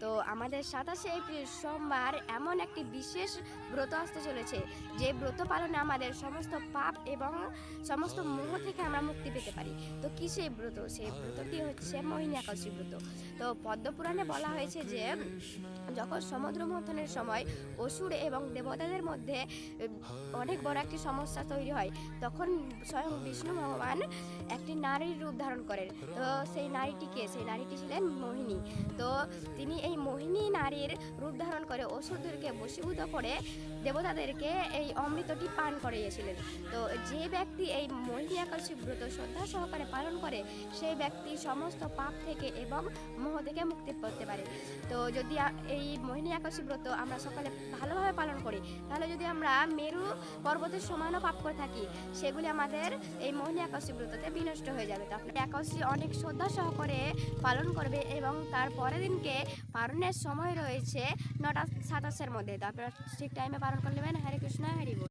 তো আমাদের 27শে এপ্রিল সোমবার এমন একটি বিশেষ ব্রত আসতে চলেছে, যে ব্রত পালনে আমাদের সমস্ত পাপ এবং সমস্ত মোহ থেকে আমরা মুক্তি পেতে পারি। তো কি সেই ব্রত? সেই ব্রতটি হচ্ছে মোহিনী একাদশী ব্রত। তো পদ্মপুরাণে বলা হয়েছে যে যখন সমুদ্র মন্থনের সময় অসুর এবং দেবতাদের মধ্যে অনেক বড় একটি সমস্যা তৈরি হয়, তখন স্বয়ং বিষ্ণু ভগবান একটি নারীর রূপ ধারণ করেন। তো সেই নারীটি ছিলেন মোহিনী। তো তিনি এই মোহিনী নারীর রূপ ধারণ করে অসুরদেরকে বশীভূত করে দেবতাদেরকে এই অমৃতটি পান করিয়েছিলেন। তো যে ব্যক্তি এই মোহিনী একাদশী ব্রত শ্রদ্ধা সহকারে পালন করে, সেই ব্যক্তি সমস্ত পাপ থেকে এবং মোহ থেকে মুক্তি পেতে পারে। তো যদি এই মোহিনী একাদশী ব্রত আমরা সকালে ভালোভাবে পালন করি, তাহলে যদি আমরা মেরু পর্বতের সমানও পাপ করে থাকি, সেগুলি আমাদের এই মোহিনী একাদশী ব্রততে বিনষ্ট হয়ে যাবে। তো আপনার একাদশী অনেক শ্রদ্ধা সহকারে পালন করবে এবং তার পরের দিনকে পালনের সময় রয়েছে 9টা 27-এর মধ্যে। তো আপনারা ঠিক টাইমে পালন করে নেবেন। হরে কৃষ্ণ, হরি বল।